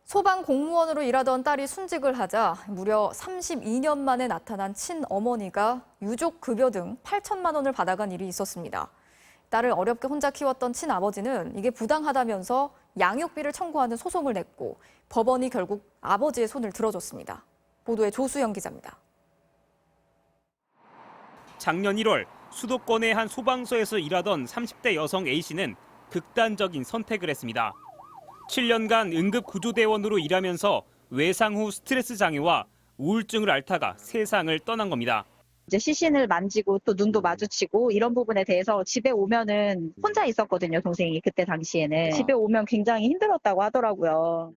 소방 공무원으로 일하던 딸이 순직을 하자 무려 32년 만에 나타난 친어머니가 유족 급여 등 8천만 원을 받아간 일이 있었습니다. 딸을 어렵게 혼자 키웠던 친아버지는 이게 부당하다면서 양육비를 청구하는 소송을 냈고 법원이 결국 아버지의 손을 들어줬습니다. 보도에 조수영 기자입니다. 작년 1월 수도권의 한 소방서에서 일하던 30대 여성 A씨는 극단적인 선택을 했습니다. 7년간 응급구조대원으로 일하면서 외상 후 스트레스 장애와 우울증을 앓다가 세상을 떠난 겁니다. 이제 시신을 만지고 또 눈도 마주치고 이런 부분에 대해서 집에 오면은 혼자 있었거든요, 동생이 그때 당시에는. 집에 오면 굉장히 힘들었다고 하더라고요.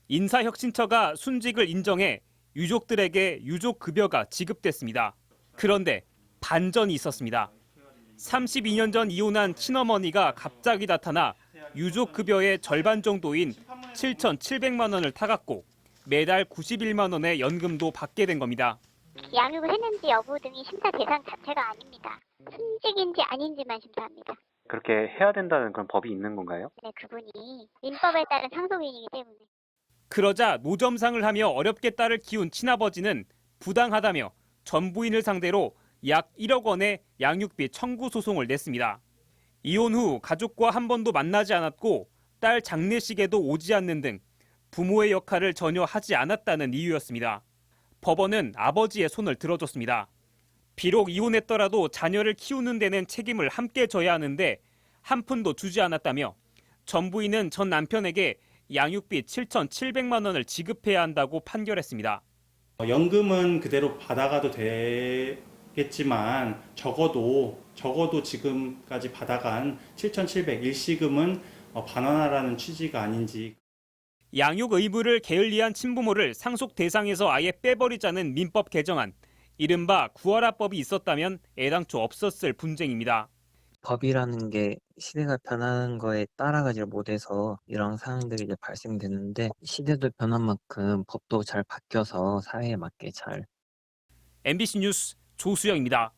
인사혁신처가 순직을 인정해 유족들에게 유족급여가 지급됐습니다. 그런데 반전이 있었습니다. 32년 전 이혼한 친어머니가 갑자기 나타나 유족급여의 절반 정도인 7,700만 원을 타갔고 매달 91만 원의 연금도 받게 된 겁니다. 양육을 했는지 여부 등이 심사 대상 자체가 아닙니다. 순직인지 아닌지만 심사합니다. 그렇게 해야 된다는 그런 법이 있는 건가요? 네, 그분이 민법에 따른 상속인이기 때문에. 그러자 노점상을 하며 어렵게 딸을 키운 친아버지는 부당하다며 전 부인을 상대로 약 1억 원의 양육비 청구 소송을 냈습니다. 이혼 후 가족과 한 번도 만나지 않았고 딸 장례식에도 오지 않는 등 부모의 역할을 전혀 하지 않았다는 이유였습니다. 법원은 아버지의 손을 들어줬습니다. 비록 이혼했더라도 자녀를 키우는 데는 책임을 함께 져야 하는데 한 푼도 주지 않았다며 전 부인은 전 남편에게 양육비 7,700만 원을 지급해야 한다고 판결했습니다. 연금은 그대로 받아가도 되겠지만 적어도 지금까지 받아간 7,700 일시금은 반환하라는 취지가 아닌지. 양육 의무를 게을리한 친부모를 상속 대상에서 아예 빼버리자는 민법 개정안, 이른바 구하라법이 있었다면 애당초 없었을 분쟁입니다. 법이라는 게 시대가 변하는 거에 따라가지 못해서 이런 상황들이 이제 발생되는데 시대도 변한 만큼 법도 잘 바뀌어서 사회에 맞게 잘. MBC 뉴스 조수영입니다.